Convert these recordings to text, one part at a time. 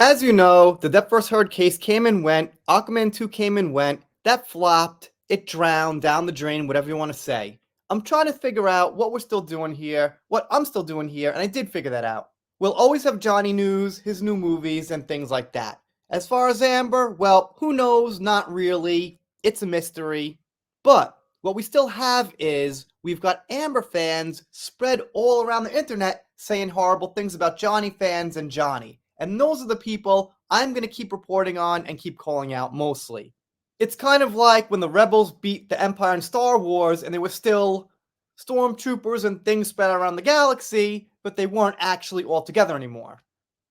As you know, the Depp vs. Heard case came and went. Aquaman 2 came and went. That flopped. It drowned down the drain, whatever you want to say. I'm trying to figure out what we're still doing here, what I'm still doing here, and I did figure that out. We'll always have Johnny news, his new movies, and things like that. As far as Amber, well, who knows? Not really. It's a mystery. But what we still have is we've got Amber fans spread all around the internet saying horrible things about Johnny fans and Johnny. And those are the people I'm going to keep reporting on and keep calling out mostly. It's kind of like when the rebels beat the Empire in Star Wars and there were still stormtroopers and things spread around the galaxy, but they weren't actually all together anymore.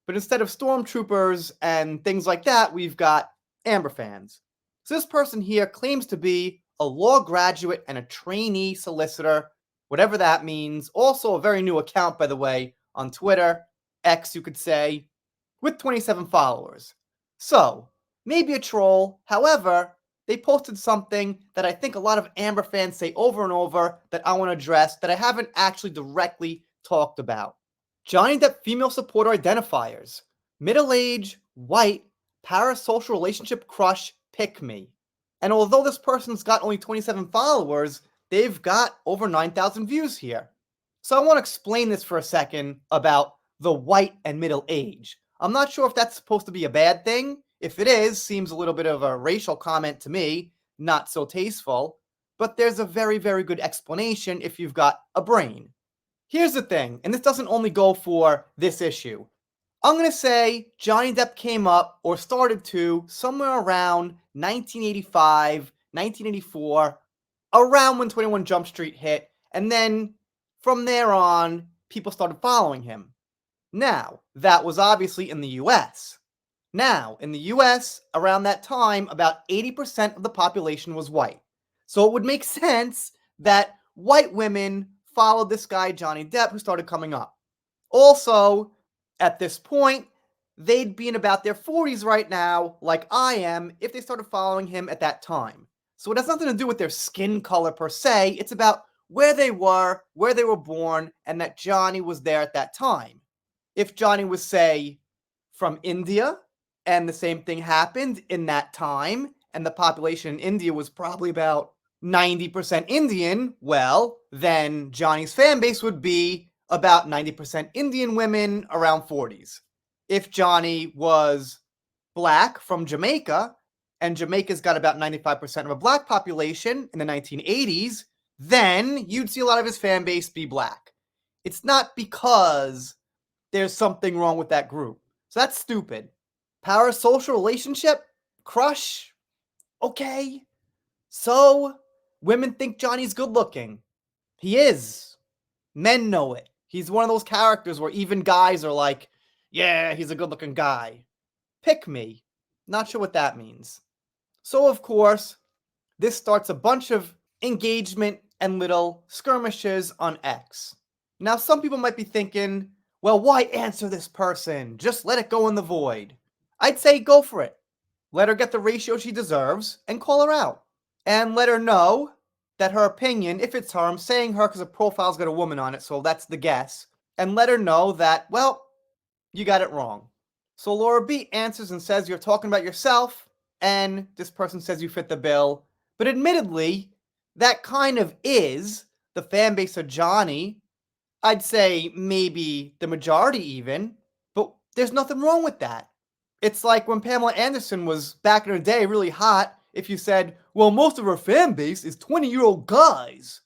But instead of stormtroopers and things like that, we've got Amber fans. So this person here claims to be a law graduate and a trainee solicitor, whatever that means. Also a very new account, by the way, on Twitter, X you could say, with 27 followers. So, maybe a troll. However, they posted something that I think a lot of Amber fans say over and over that I want to address that I haven't actually directly talked about. Johnny Depp female supporter identifiers. Middle-age, white, parasocial relationship crush, pick me. And although this person's got only 27 followers, they've got over 9,000 views here. So I want to explain this for a second about the white and middle age. I'm not sure if that's supposed to be a bad thing. If it is, seems a little bit of a racial comment to me, not so tasteful. But there's a very, very good explanation if you've got a brain. Here's the thing, and this doesn't only go for this issue. I'm going to say Johnny Depp came up or started to somewhere around 1985, 1984, around when 21 Jump Street hit, and then from there on, people started following him. Now, that was obviously in the US. Now, in the US, around that time, about 80% of the population was white. So it would make sense that white women followed this guy, Johnny Depp, who started coming up. Also, at this point, they'd be in about their 40s right now, like I am, if they started following him at that time. So it has nothing to do with their skin color per se, it's about where they were born, and that Johnny was there at that time. If Johnny was, say, from India, and the same thing happened in that time, and the population in India was probably about 90% Indian, well, then Johnny's fan base would be about 90% Indian women around 40s. If Johnny was black from Jamaica, and Jamaica's got about 95% of a black population in the 1980s, then you'd see a lot of his fan base be black. It's not because there's something wrong with that group. So that's stupid. Parasocial relationship? Crush? Okay. So, women think Johnny's good looking. He is. Men know it. He's one of those characters where even guys are like, yeah, he's a good looking guy. Pick me. Not sure what that means. So, of course, this starts a bunch of engagement and little skirmishes on X. Now, some people might be thinking, well, why answer this person? Just let it go in the void. I'd say go for it. Let her get the ratio she deserves and call her out. And let her know that her opinion, if it's her, I'm saying her because the profile's got a woman on it, so that's the guess. And let her know that, well, you got it wrong. So Laura B answers and says you're talking about yourself, and this person says you fit the bill. But admittedly, that kind of is the fan base of Johnny. I'd say maybe the majority even, but there's nothing wrong with that. It's like when Pamela Anderson was back in her day really hot, if you said, well, most of her fan base is 20-year-old guys.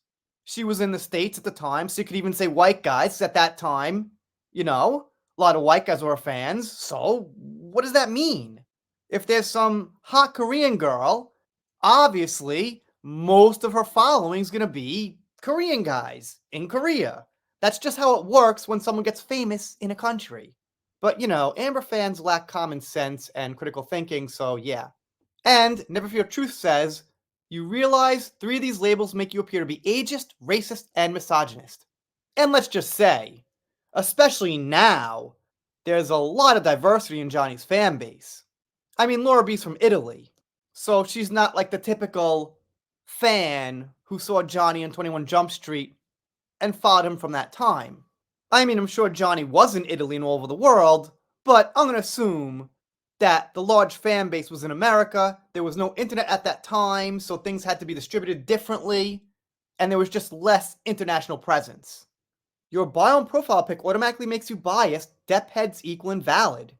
She was in the States at the time, so you could even say white guys at that time. You know, a lot of white guys were her fans. So what does that mean? If there's some hot Korean girl, obviously most of her following is going to be Korean guys in Korea. That's just how it works when someone gets famous in a country. But, you know, Amber fans lack common sense and critical thinking, so yeah. And Never Fear Truth says, you realize 3 of these labels make you appear to be ageist, racist, and misogynist. And let's just say, especially now, there's a lot of diversity in Johnny's fan base. I mean, Laura B's from Italy, so she's not like the typical fan who saw Johnny in 21 Jump Street and followed him from that time. I mean, I'm sure Johnny was in Italy and all over the world, but I'm going to assume that the large fan base was in America, there was no internet at that time, so things had to be distributed differently, and there was just less international presence. Your bio and profile pic automatically makes you biased, Depp heads equal invalid.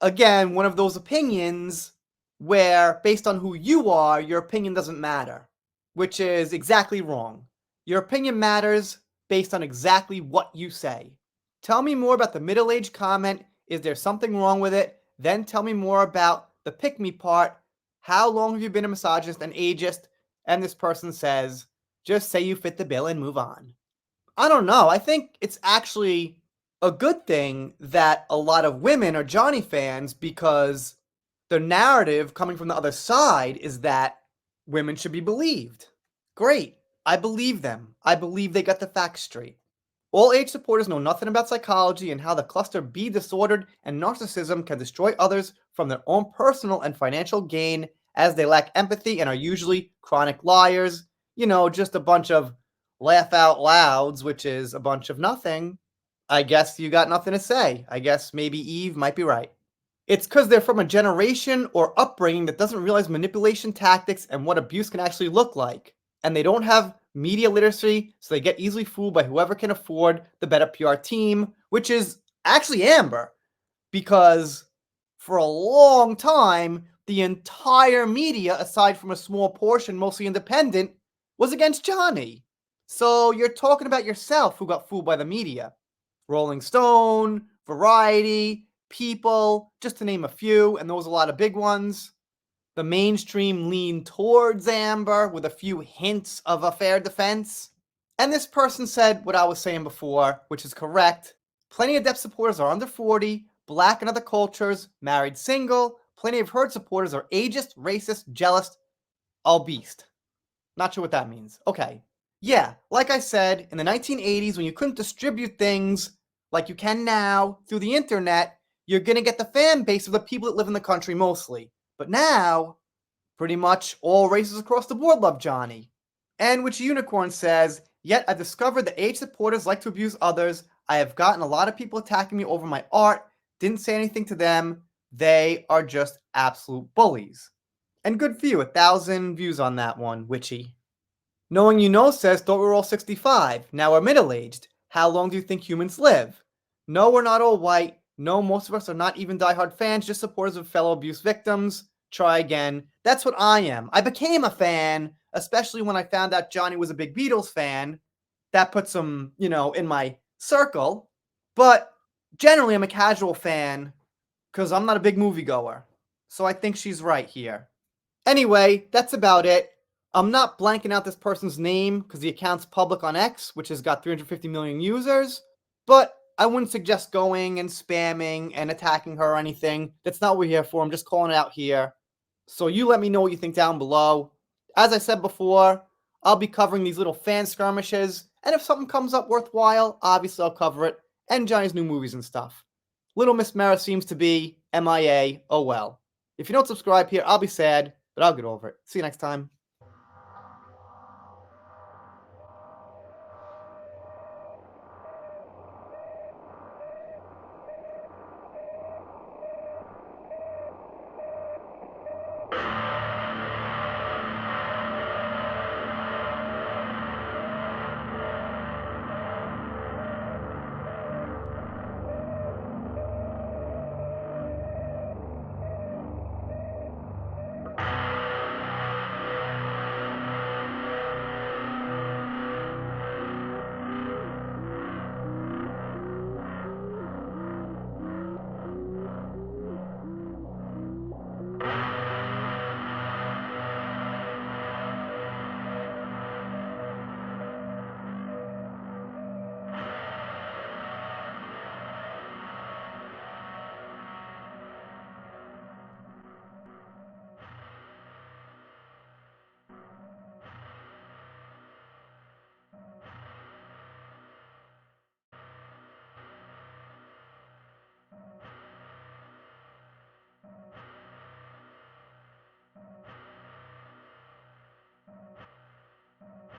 Again, one of those opinions where, based on who you are, your opinion doesn't matter, which is exactly wrong. Your opinion matters based on exactly what you say. Tell me more about the middle-aged comment. Is there something wrong with it? Then tell me more about the pick-me part. How long have you been a misogynist and ageist? And this person says, just say you fit the bill and move on. I don't know. I think it's actually a good thing that a lot of women are Johnny fans because the narrative coming from the other side is that women should be believed. Great. I believe them. I believe they got the facts straight. All age supporters know nothing about psychology and how the cluster B disordered and narcissism can destroy others from their own personal and financial gain, as they lack empathy and are usually chronic liars. Just a bunch of laugh out louds, which is a bunch of nothing. I guess you got nothing to say. I guess maybe Eve might be right. It's because they're from a generation or upbringing that doesn't realize manipulation tactics and what abuse can actually look like. And they don't have media literacy, so they get easily fooled by whoever can afford the better PR team, which is actually Amber. Because for a long time, the entire media, aside from a small portion, mostly independent, was against Johnny. So you're talking about yourself who got fooled by the media. Rolling Stone, Variety, People, just to name a few, and those are a lot of big ones. The mainstream leaned towards Amber with a few hints of a fair defense. And this person said what I was saying before, which is correct. Plenty of Depp supporters are under 40, black and other cultures, married single. Plenty of Heard supporters are ageist, racist, jealous, all beast. Not sure what that means. Okay. Yeah, like I said, in the 1980s, when you couldn't distribute things like you can now through the internet, you're going to get the fan base of the people that live in the country mostly. But now, pretty much all races across the board love Johnny. And which Unicorn says, yet I discovered that age supporters like to abuse others. I have gotten a lot of people attacking me over my art. Didn't say anything to them. They are just absolute bullies. And good for you, 1,000 views on that one, Witchy. Knowing You Know says, thought we were all 65. Now we're middle-aged. How long do you think humans live? No, we're not all white. No, most of us are not even diehard fans, just supporters of fellow abuse victims. Try again. That's what I am. I became a fan, especially when I found out Johnny was a big Beatles fan. That puts him, in my circle. But generally, I'm a casual fan because I'm not a big moviegoer. So I think she's right here. Anyway, that's about it. I'm not blanking out this person's name because the account's public on X, which has got 350 million users, but I wouldn't suggest going and spamming and attacking her or anything. That's not what we're here for. I'm just calling it out here. So you let me know what you think down below. As I said before, I'll be covering these little fan skirmishes, and if something comes up worthwhile, obviously I'll cover it, and Johnny's new movies and stuff. Little Miss Mara seems to be MIA. Oh well. If you don't subscribe here, I'll be sad, but I'll get over it. See you next time.